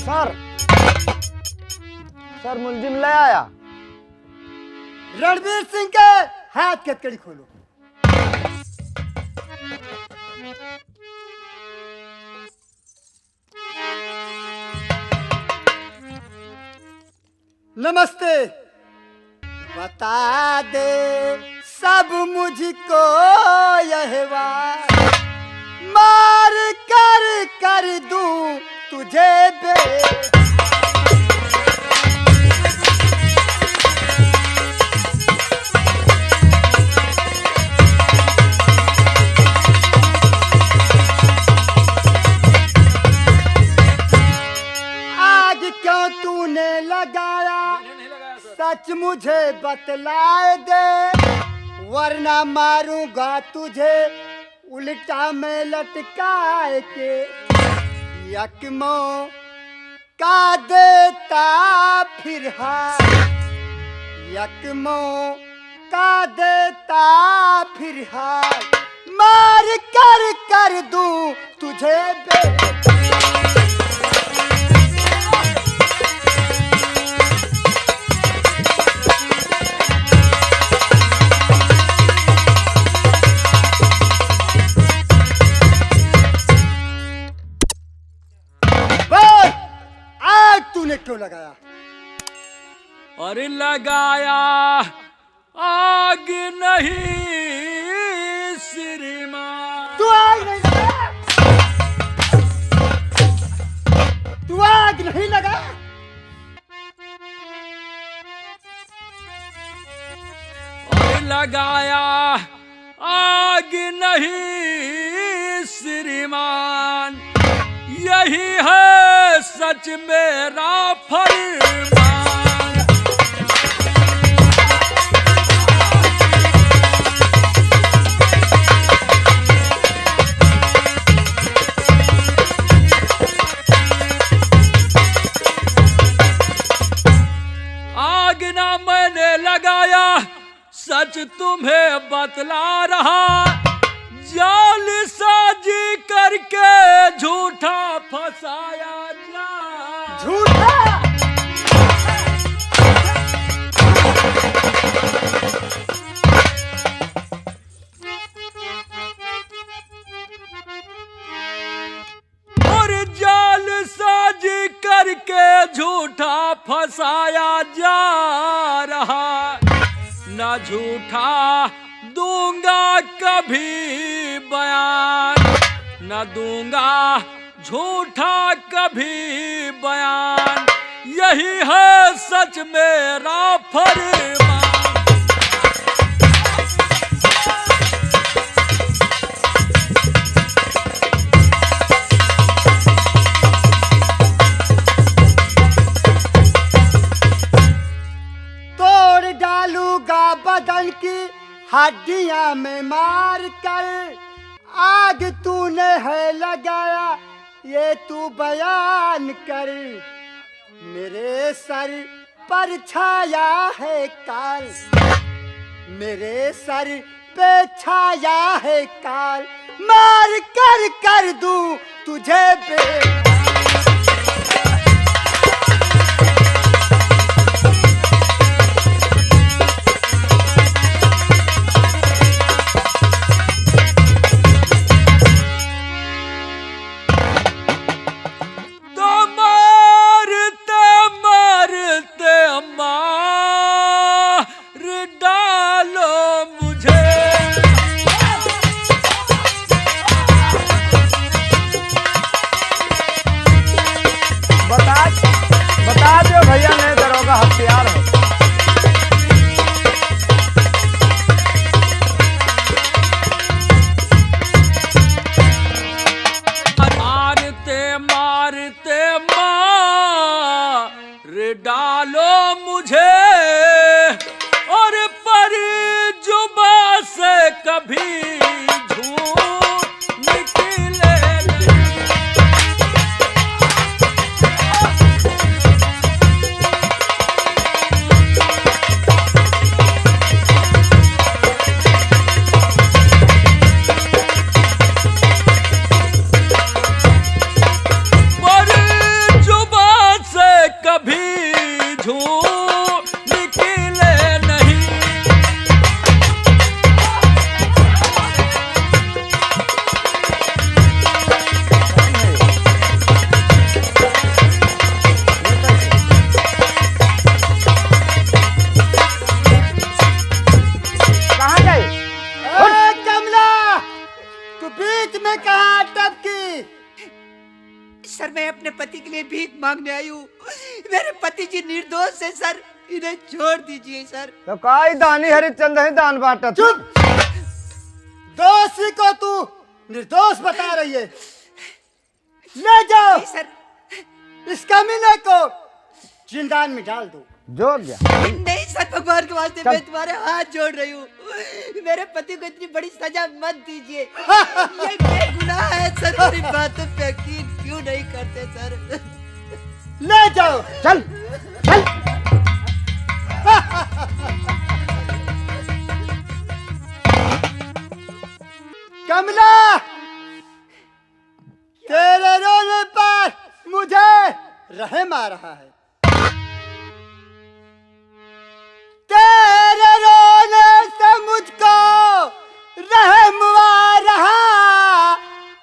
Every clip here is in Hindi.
सर सर मुलजिम ले आया। रणवीर सिंह के हाथ की हथकड़ी खोलो। नमस्ते। बता दे सब मुझको यह बात, मार कर कर दूं तुझे बे। आग क्यों तूने लगाया, सच मुझे बतलाए दे, वरना मारूंगा तुझे उल्टा में लटकाए के। यकमो का देता फिर हाथ, यकमो का देता फिर हाथ, मार कर कर दूं तुझे बे। तूने क्यों लगाया? अरे लगाया आग नहीं श्रीमान। तू आग नहीं लगा, तू आग नहीं लगा। अरे लगाया आग नहीं श्रीमान, यही है सच मेरा फरमान। आग ना मैंने लगाया, सच तुम्हें बतला रहा, जाल साजी करके झूठा फसाया जा। झूठा और जाल साजी करके झूठा फसाया जा रहा, ना झूठा दूंगा कभी बयान, न दूंगा झूठा कभी बयान, यही है सच मेरा फरमान। तोड़ डालूंगा बदन की हड्डियां में मार कर, आग तूने है लगाया ये तू बयान कर। मेरे सर पर छाया है काल, मेरे सर पे छाया है काल, मार कर कर दूं तुझे बे। बीच में कहाँ टपकी? सर मैं अपने पति के लिए भीख मांगने आई हूँ। मेरे पति जी निर्दोष है सर, इन्हें छोड़ दीजिए सर। तो काई दानी हरिश्चंद्र ही दान बांटत। चुप! दोषी को तू निर्दोष बता रही है। ले जाओ नहीं सर, इस कमीने को जिंदान में डाल दो। जोर गया। नहीं सर, भगवान के वास्ते मैं तुम्हारे हाथ जोड़ रही हूँ। मेरे पति को इतनी बड़ी सजा मत दीजिए। ये बेगुनाह है सर, मेरी बातों पे यकीन क्यों नहीं करते सर? ले जाओ। चल चल। कमला, तेरे रोने पर मुझे रहम आ रहा है। तेरे रोने से मुझको रहम आ रहा,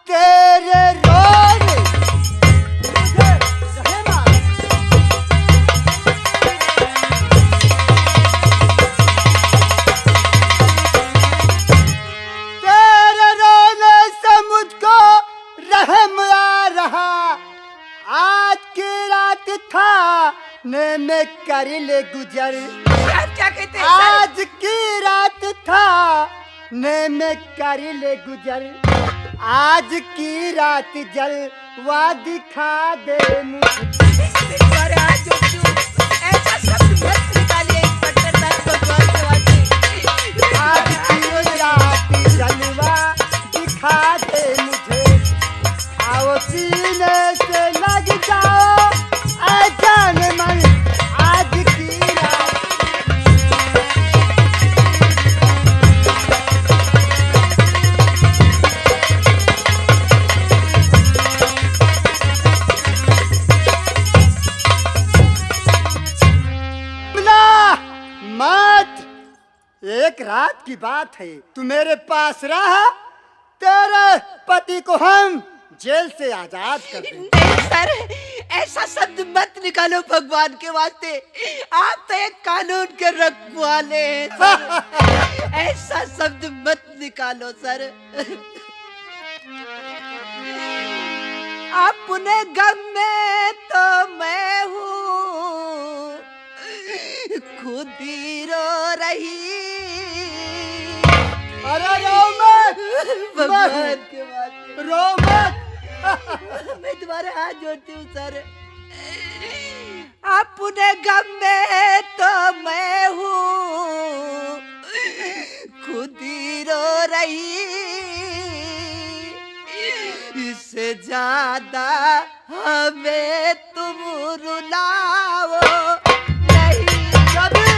तेरे रोने मुझे रहम आ रहा। तेरे रोने से मुझको रहम आ रहा, आज की रात था ने में कर ले गुजर। आप क्या कहते हैं सर? आज की रात था ने में कर ले गुजर, आज की रात जलवा दिखा दे मुझे। तुम्हारे हाथ जोड़ती हूँ, ऐसा शब्द मत निकालिए इंस्पेक्टर साहब, भगवान के वास्ते। आज की रात जलवा दिखा दे मुझे, आओ सीने से लग जाओ ऐ जान मन, आज की रात। मत, एक रात की बात है, तू मेरे पास रहा, तेरे पति को हम जेल से आजाद कर देंगे। नहीं सर, ऐसा शब्द मत निकालो भगवान के वास्ते। आप तो एक कानून के रखवाले हैं सर। ऐसा शब्द मत निकालो सर। अपने गम में तो मैं हूँ, खुद ही रो रही। अरे रो मत, भगवान के वास्ते रो मत। मैं तुम्हारे हाथ जोड़ती हूँ सर। अपने गम में तो मैं हूँ, खुद ही रो रही। इससे ज्यादा हमें तुम रुलाओ नहीं। कभी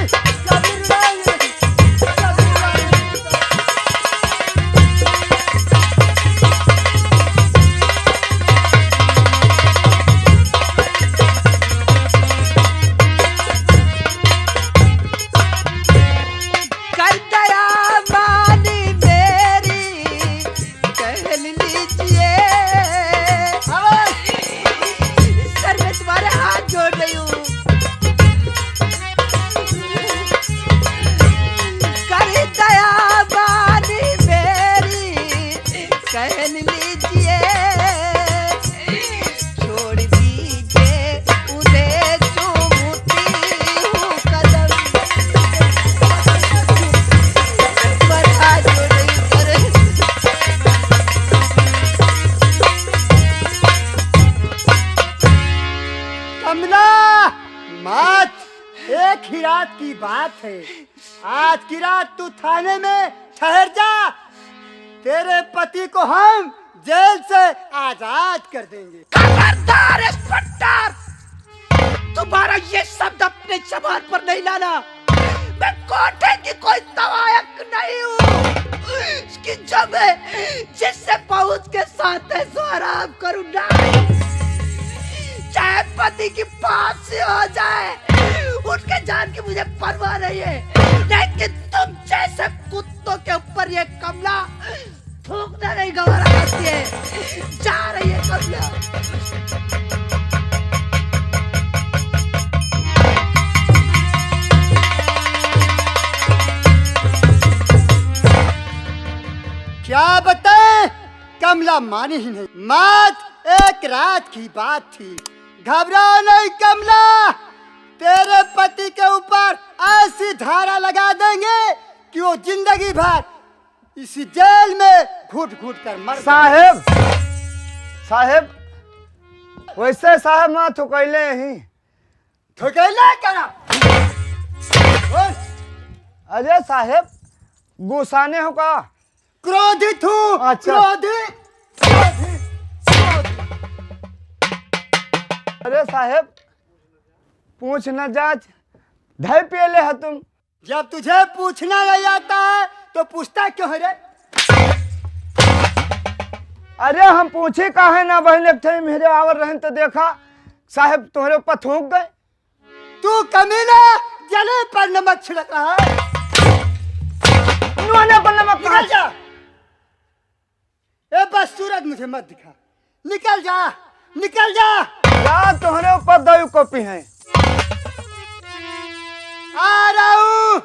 कभी रुलाएंगे, कभी रुलाएंगे। कर दया मानी मेरी, कह लीजिए। सर मैं तुम्हारे हाथ जोड़ रही हूँ। कर दया मानी मेरी, कह लीजिए। छोड़ दीजिए उन्हें, चूमती हूँ कदम। पर हाथ जोड़ रही हूँ सर। कमला, मत, एक ही रात की बात है, आज की रात तू थाने में ठहर जा, तेरे पति को हम जेल से आजाद कर देंगे। खबरदार इंस्पेक्टर, तुम्हारा ये शब्द अपने जबान पर नहीं लाना। मैं कोठे की कोई सवायक नहीं हूँ कि जो मैं जिससे पहुंच के साथ है सो आराम करूँ ना। चाहे पति की फांसी हो जाए, उनके जान की मुझे परवाह नहीं है, लेकिन तुम जैसे कुत्तों के ऊपर ये कमला थूकना नहीं गवारा करती है। जा रही है कमला। क्या बताएं कमला मानी ही नहीं। मात एक रात की बात थी। घबराओ नहीं कमला, तेरे पति के ऊपर ऐसी धारा लगा देंगे कि वो जिंदगी भर इसी जेल में घुट घुट कर मर। साहेब साहेब वैसे साहेब मैं थुकैले ही ठोकेला करा। अजय साहेब गुस्साने हो का? क्रोधित हूँ। अच्छा। क्रोधित अरे साहेब पूछ न जांच धै पियले है तुम। जब तुझे पूछना नहीं आता है तो पूछता क्यों है रे? अरे हम पूछे काहे ना बहन थे मेरे आवर रहन तो देखा साहेब तुम्हारे ऊपर थूक गए। तू कमीना जले पर नमक छिड़क रहा है। नुआने पर नमक निकल जा। ए बस सूरज मुझे मत दिखा। निकल जा, निकल जा। या तुम्हारे ऊपर दो कॉपी है। आ रहा हूँ।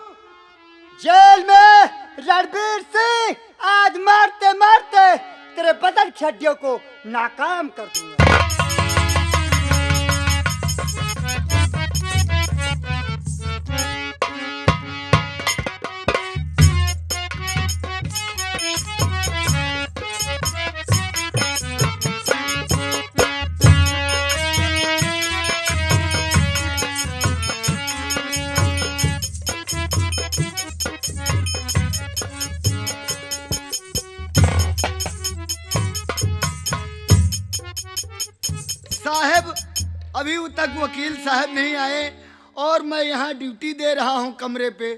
जेल में रणबीर सिंह आज मारते मारते तेरे बदन की हड्डियों को नाकाम कर दूंगा। साहब अभी तक वकील साहब नहीं आए और मैं यहाँ ड्यूटी दे रहा हूँ कमरे पे।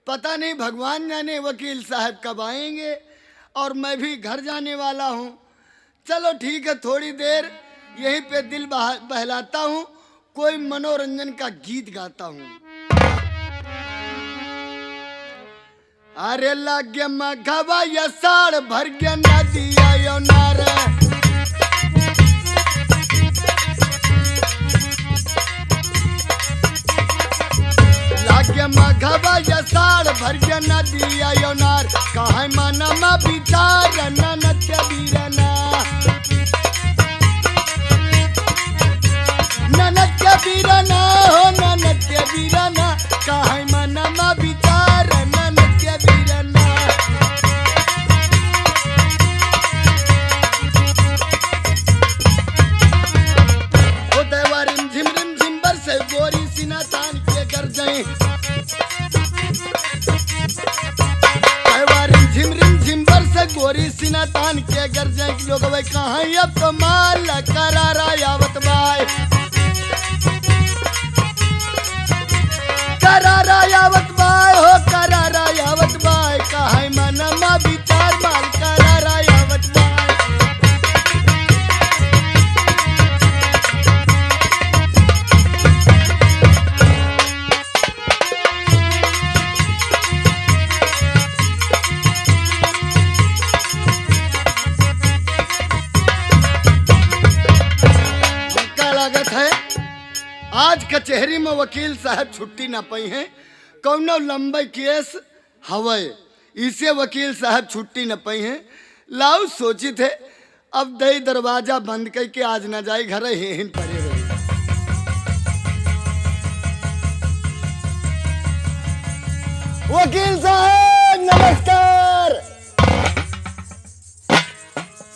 पता नहीं भगवान जाने वकील साहब कब आएंगे और मैं भी घर जाने वाला हूँ। चलो ठीक है, थोड़ी देर यहीं पे दिल बहलाता हूँ, कोई मनोरंजन का गीत गाता हूँ। अरे लागे मघवा या साड़ भर गया नदिया यो नारे। मघवा या साड़ भर गया नदिया यो नार। कहाँ मनमा विचार ननत्य बीरना, ननत्य बीरना हो ननत्य बीरना। कहाँ मनमा विचार ननत्य बीरना। ओ देवा रिम झिम बरसे गोरी सीना तान के कर जाए। गोरी सीना तान के घर जाए लोग भाई कहाँ अब तो माल करारा यावत बाय। करारा यावत बाय हो करारा यावत बाय। कहाँ मनमा विचार माल करारा यावत बाय। आज कचहरी में वकील साहब छुट्टी ना पाई हैं। कौनो लंबे केस हवे इसे वकील साहब छुट्टी न पाई हैं। लाऊ सोची थे अब दई दरवाजा बंद करके आज ना जाए घर हिन पड़े रहे। वकील साहब नमस्कार।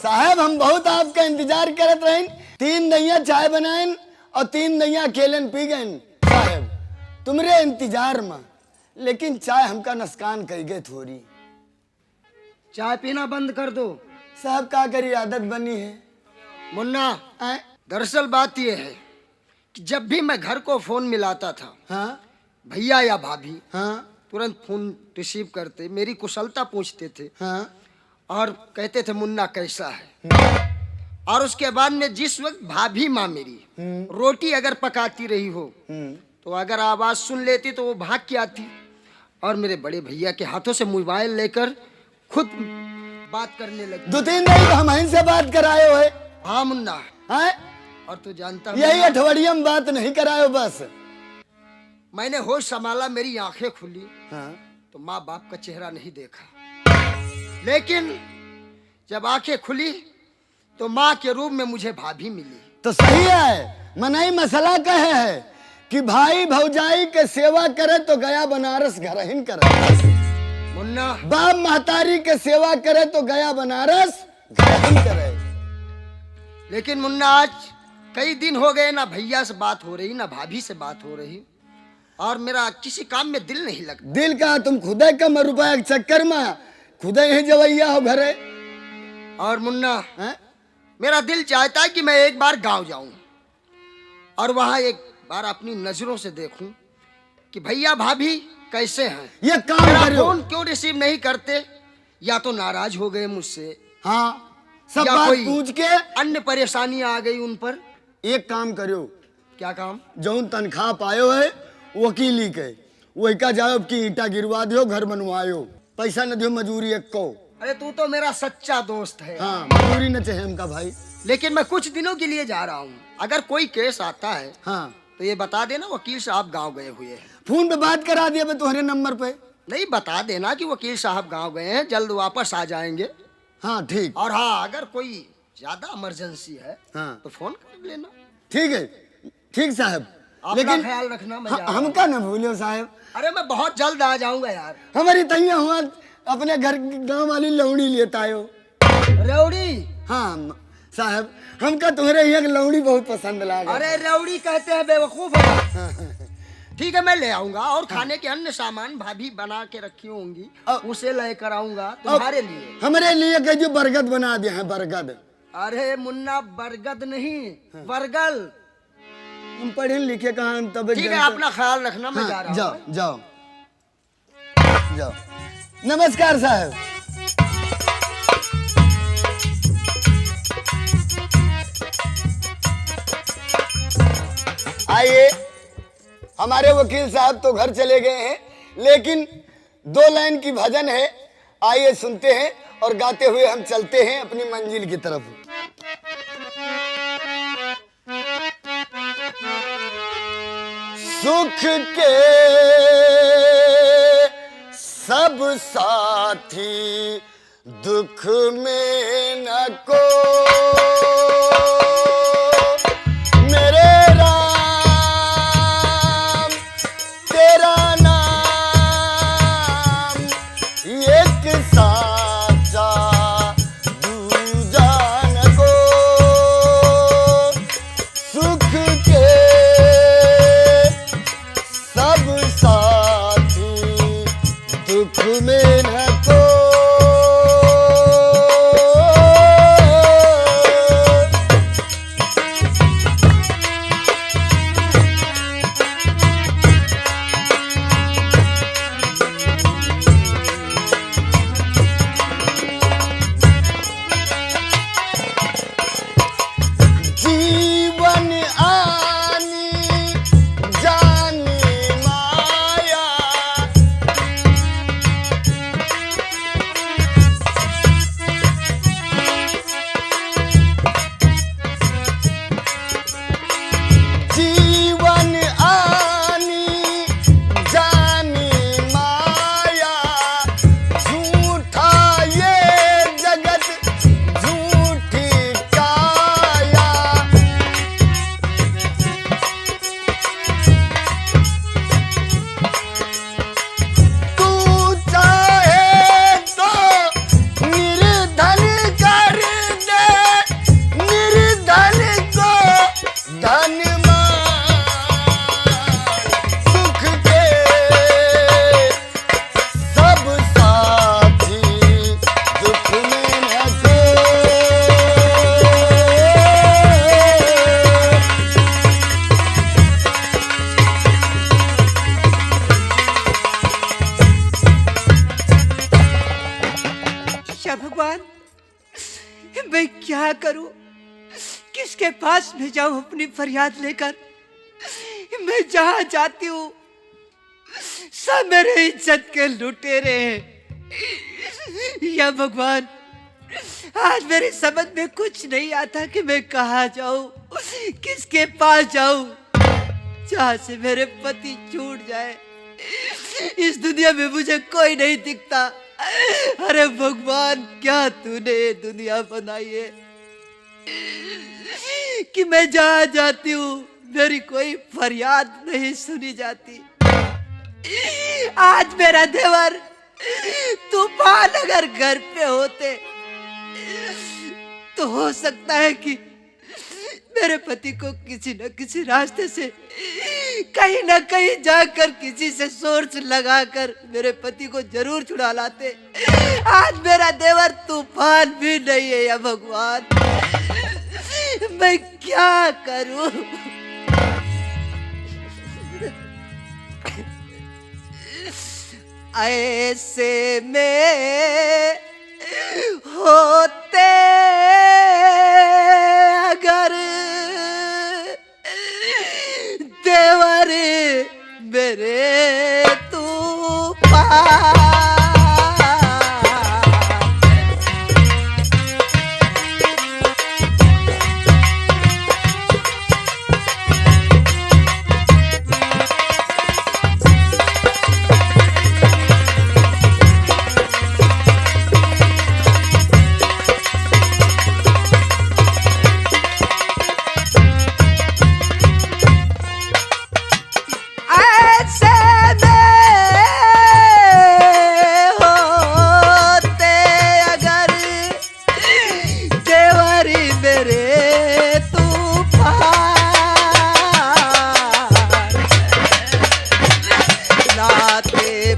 साहब हम बहुत आपका इंतजार करत रहे। 3 दैया चाय बनाए और 3 दैया केलन पी गए साहब तुम्हारे इंतजार में। लेकिन चाय हमका नुकसान कर गए थोड़ी। चाय पीना बंद कर दो साहब क्या करी आदत बनी है। मुन्ना दरअसल बात यह है कि जब भी मैं घर को फोन मिलाता था, हाँ भैया या भाभी हाँ तुरंत फोन रिसीव करते, मेरी कुशलता पूछते थे हाँ और कहते थे मुन्ना कैसा है। और उसके बाद में जिस वक्त भाभी माँ मेरी रोटी अगर पकाती रही हो तो अगर आवाज सुन लेती तो वो भाग के आती और मेरे बड़े भैया के हाथों से मोबाइल लेकर खुद बात करने लगी। 2-3 दिन तो हम इनसे बात कराए हो। हाँ मुन्ना है और तू जानता यही अठवड़िया में बात नहीं कराए बस। मैंने होश संभाला, मेरी आंखें खुली हाँ तो माँ बाप का चेहरा नहीं देखा। लेकिन जब आंखें खुली तो माँ के रूप में मुझे भाभी मिली। तो सही है, मनई मसला कहे है कि भाई भौजाई के सेवा करे तो गया बनारस घरहिन करे, मुन्ना बाप महतारी के सेवा करे तो गया बनारस घरहिन करे। लेकिन मुन्ना आज कई दिन हो गए ना भैया से बात हो रही ना भाभी से बात हो रही, और मेरा किसी काम में दिल नहीं लगता। दिल का तुम खुदे कम रुपया के चक्कर में खुदे ही जवैया हो घरे। और मुन्ना हैं? मेरा दिल चाहता है कि मैं एक बार गांव जाऊं और वहां एक बार अपनी नजरों से देखूं कि भैया भाभी कैसे हैं। ये काम मेरा करो। फोन क्यों रिसीव नहीं करते, या तो नाराज हो गए मुझसे, हाँ, सब या बात कोई पूछ के अन्य परेशानियां आ गई उन पर। एक काम करो, क्या काम? जौन तनख्वाह पायो है वकीली के वही का जाओ कि ईटा गिरवा दियो, घर बनवायो, पैसा न दियो मजूरी एक को। अरे तू तो मेरा सच्चा दोस्त है। हाँ, मजूरी न चाहे हमका भाई। लेकिन मैं कुछ दिनों के लिए जा रहा हूँ, अगर कोई केस आता है हाँ, तो ये बता देना वकील साहब गांव गए हुए हैं। फोन पे बात करा दिया मैं तुम्हारे नंबर पे। नहीं, बता देना कि वकील साहब गांव गए हैं, जल्द वापस आ जाएंगे। हाँ ठीक। और हाँ, अगर कोई ज्यादा इमरजेंसी है हाँ तो फोन कर लेना। ठीक है, ठीक साहब। अपना ख्याल रखना। मैं जा रहा हूं। हमका न भूलियो साहब। अरे मैं बहुत जल्द आ जाऊंगा यार। हमारी तैया हुआ अपने घर गांव वाली लौड़ी लेता आयो। रेवड़ी? हाँ साहब, हमका तुम्हारे यहाँ की लौड़ी बहुत पसंद लागे। अरे रेवड़ी कहते हैं बेवकूफ है। ठीक है, मैं ले आऊंगा, और खाने के अन्य सामान भाभी बना के रखी होंगी, उसे लेकर आऊंगा तुम्हारे लिए। हमारे लिए कह जो बरगद बना दिया है, बरगद। अरे मुन्ना, बरगद नहीं, बरगल। हम पढ़े लिखे कहाँ तब। ठीक है, अपना ख्याल रखना। मैं जा रहा हूँ। जाओ जाओ जाओ। नमस्कार साहब। आइए, हमारे वकील साहब तो घर चले गए हैं, लेकिन 2 लाइन की भजन है, आइए सुनते हैं और गाते हुए हम चलते हैं अपनी मंजिल की तरफ। सुख के सब साथी दुख में न को, मेरे राम तेरा नाम एक साचा दूजा न को। सुख के सब साथी दुख में न को। जीवन आनी जानी माया, जीवन आनी जानी माया, झूठा ये जगत झूठी काया। तू चाहे तो निर्धन कर दे, निर्धन को धन मान। सुख के सब साथी दुख में न को। या भगवान, मैं क्या करूं? किसके पास में जाऊं अपनी फरियाद लेकर? मैं जहां जाती हूं सब मेरे इज्जत के लुटेरे हैं। या भगवान, आज मेरी समझ में कुछ नहीं आता कि मैं कहाँ जाऊं, किसके पास जाऊं, जहां से मेरे पति छूट जाए। इस दुनिया में मुझे कोई नहीं दिखता। अरे भगवान, क्या तूने ये दुनिया बनाई है? कि मैं जहां जाती हूँ मेरी कोई फरियाद नहीं सुनी जाती। आज मेरा देवर तूफान अगर घर पे होते तो हो सकता है कि मेरे पति को किसी न किसी रास्ते से कहीं न कहीं जाकर किसी से सोर्स लगाकर मेरे पति को जरूर छुड़ा लाते। आज मेरा देवर तूफान भी नहीं है या भगवान, मैं क्या करूं? ऐसे में होते अगर देवर मेरे तूफान।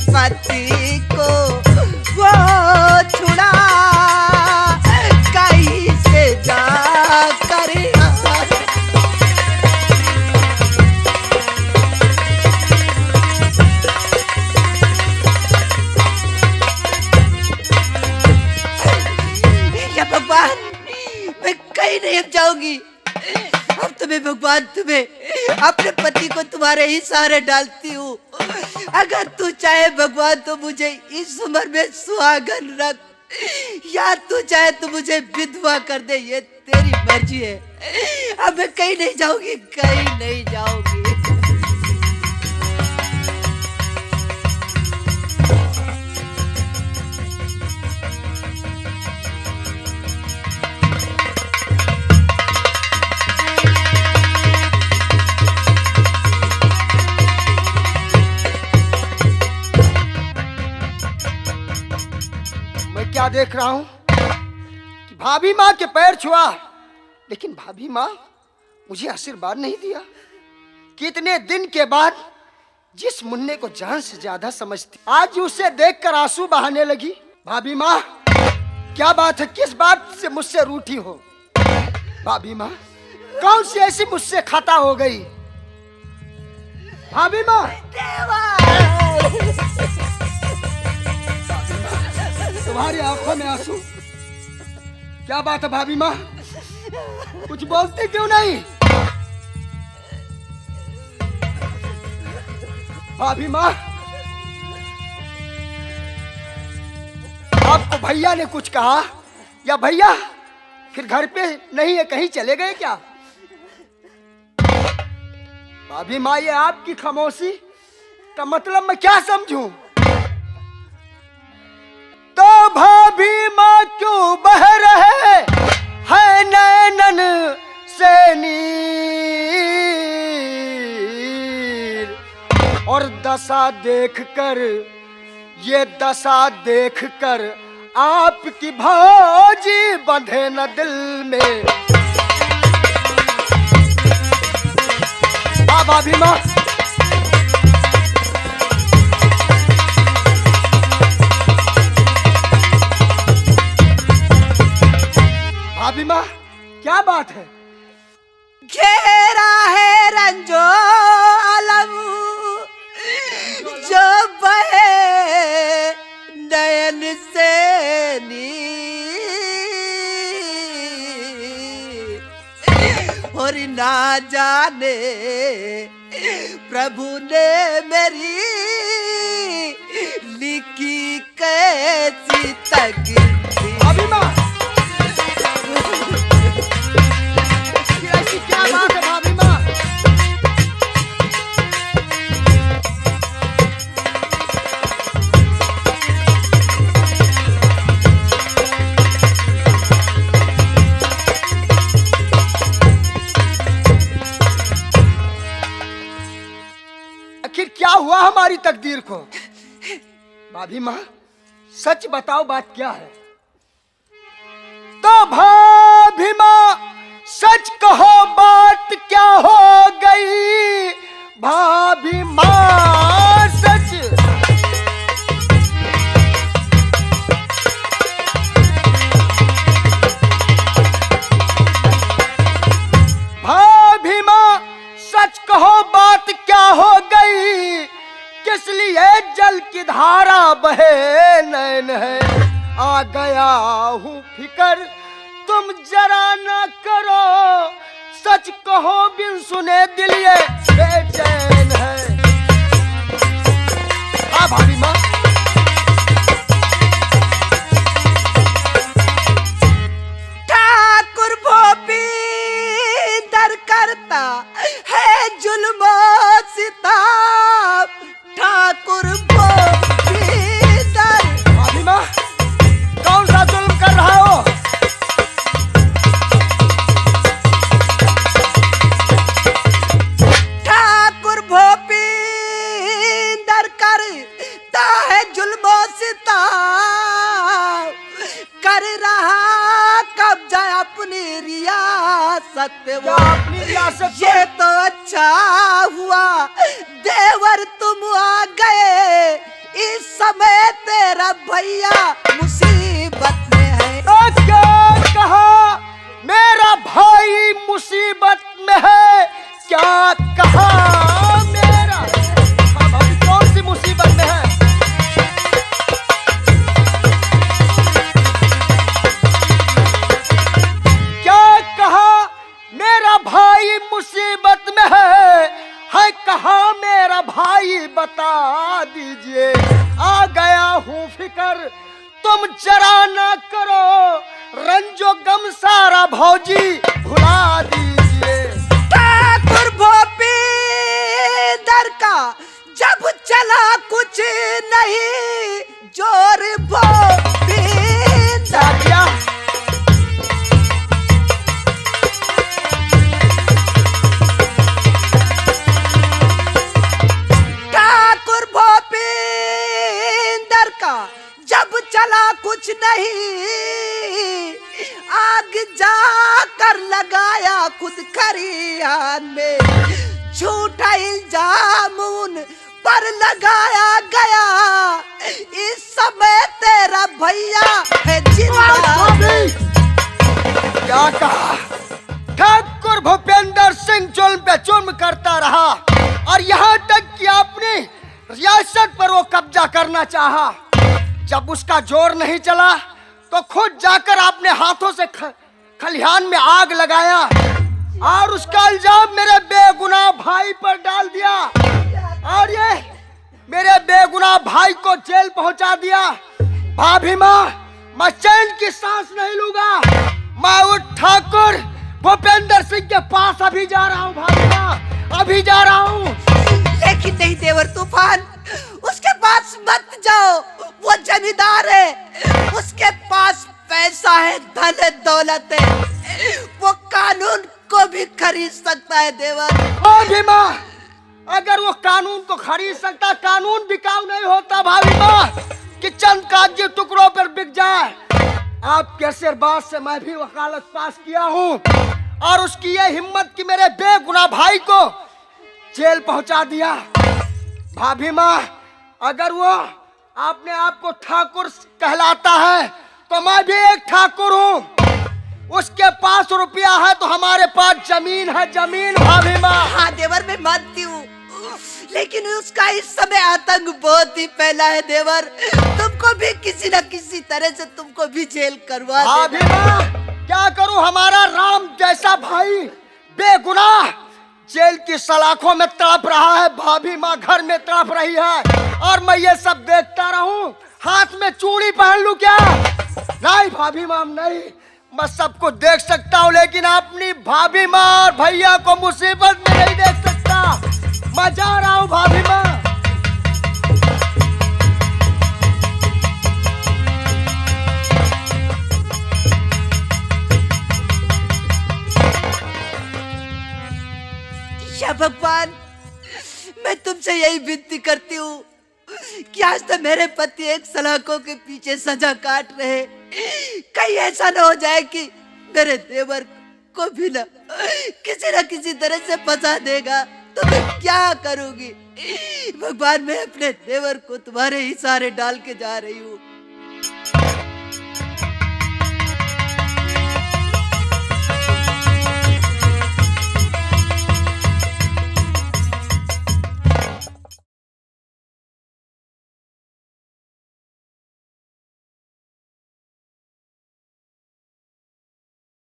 पति को वो छुड़ा कहीं से जाकर या भगवान, मैं कहीं नहीं जाऊंगी। अब तुम्हें भगवान, तुम्हें अपने पति को तुम्हारे ही सहारे डालती हूँ। अगर तू चाहे भगवान तो मुझे इस उम्र में सुहागन रख, या तू चाहे तो मुझे विधवा कर दे, ये तेरी मर्जी है। अब मैं कहीं नहीं जाऊंगी, कहीं नहीं जाऊंगी। क्या देख रहा हूं कि भाभी माँ के पैर छुआ, लेकिन भाभी माँ मुझे आशीर्वाद नहीं दिया। कितने दिन के बाद जिस मुन्ने को जान से ज्यादा समझती, आज उसे देखकर आंसू बहाने लगी। भाभी माँ, क्या बात है? किस बात से मुझसे रूठी हो? भाभी माँ, कौन सी ऐसी मुझसे खता हो गई? भाभी माँ, तुम्हारी आंखों में आंसू, क्या बात है भाभी माँ? कुछ बोलते क्यों नहीं? भाभी माँ, आपको भैया ने कुछ कहा, या भैया फिर घर पे नहीं है, कहीं चले गए क्या? भाभी माँ, ये आपकी खामोशी का मतलब मैं क्या समझूं? तो भाभी माँ क्यों बह रहे है नैनन से नीर, और दशा देखकर, ये दशा देखकर आपकी भौजी बंधे न दिल में। भाभी माँ, भाभी माँ, क्या बात है? घेरा है रंजो अलम जो बहे नयन से नीर, और ना जाने प्रभु ने मेरी लिखी कैसी तकदीर। भाभी माँ, क्या बात है भाभी माँ? हमारी तकदीर को। भाभी माँ सच बताओ बात क्या है? तो भाभी माँ सच कहो बात क्या हो गई? भाभी माँ सच। भाभी माँ सच कहो बात क्या हो गई? किस लिए जल की धारा बहे नैन है? आ गया हूँ फिकर तुम जरा न करो, सच कहो बिन सुने दिल ये बेचैन है। हाँ भाभी माँ। ठाकुर भोपी दर करता है जुल्म सिताब, ठाकुर भोपी दर। भाभी माँ कौन सा जुल्म कर रहा हो? ठाकुर भोपी दर करता है जुल्म सिताब, कर रहा कब्जा अपनी रियासत पे वो। अपनी रियासत ये तो अच्छा हुआ देवर तुम आ गए, इस समय तेरा भैया मुसीबत में है। तो क्या कहा मेरा भाई मुसीबत में है? क्या कहा मेरा? हाँ भाभी कौन सी मुसीबत में है? क्या कहा मेरा भाई मुसीबत में है? कहा मेरा भाई बता दीजिए। आ गया हूँ फिकर तुम जरा ना करो, रंजो गम सारा भौजी भुला दीजिए। ठाकुर भोपी दर का जब चला कुछ नहीं, जोर भोपी दर। क्या ठाकुर भोपी दर का जब चला कुछ नहीं, आग जाकर लगाया खुद खरियान में, झूठा इल्जाम उन पर लगाया गया, इस समय तेरा भैया है जिंदा। क्या कहा? ठाकुर भूपेंद्र सिंह जुल्म पे जुल्म करता रहा और यहाँ तक कि अपनी रियासत पर वो कब्जा करना चाहा। जब उसका जोर नहीं चला तो खुद जाकर आपने हाथों से खलिहान में आग लगाया और उसका इल्जाम मेरे बेगुनाह भाई पर डाल दिया और ये मेरे बेगुनाह भाई को जेल पहुंचा दिया। भाभी माँ मैं चैन की सांस नहीं लूंगा। मैं उस ठाकुर भूपेंद्र सिंह के पास अभी जा रहा हूँ। भाभी माँ अभी जा रहा हूँ। लेकिन नहीं देवर तूफान, उसके पास मत जाओ, वो जमींदार है, उसके पास पैसा है, धन है, दौलत है, वो कानून को भी खरीद सकता है देवर। भाभी माँ अगर वो कानून को खरीद सकता, कानून बिकाऊ नहीं होता भाभी माँ कि चंद कागजी टुकड़ों पर बिक जाए। आपके आशीर्वाद से मैं भी वकालत पास किया हूँ और उसकी ये हिम्मत कि मेरे बेगुनाह भाई को जेल पहुंचा दिया। भाभी माँ अगर वो अपने आप को ठाकुर कहलाता है तो मैं भी एक ठाकुर हूँ। उसके पास रुपया है तो हमारे पास जमीन है, जमीन। भाभी माँ हाँ देवर मैं मानती हूँ, लेकिन उसका इस समय आतंक बहुत ही फैला है देवर, तुमको भी किसी न किसी तरह से तुमको भी जेल करवा भाभी देना। माँ क्या करूँ? हमारा राम जैसा भाई बेगुनाह जेल की सलाखों में तड़प रहा है। भाभी माँ घर में तड़प रही है और मैं ये सब देखता रहूं, हाथ में चूड़ी पहन लूं क्या? नहीं भाभी माँ नहीं, मैं सबको देख सकता हूँ लेकिन अपनी भाभी माँ और भैया को मुसीबत में नहीं देख सकता। मैं जा रहा हूँ भाभी माँ। या भगवान, मैं तुमसे यही विनती करती हूँ कि आज तो मेरे पति एक सलाखों के पीछे सजा काट रहे, कहीं ऐसा ना हो जाए कि मेरे देवर को भी ना किसी तरह से फंसा देगा, तो मैं क्या करूंगी? भगवान, मैं अपने देवर को तुम्हारे ही सहारे डाल के जा रही हूँ।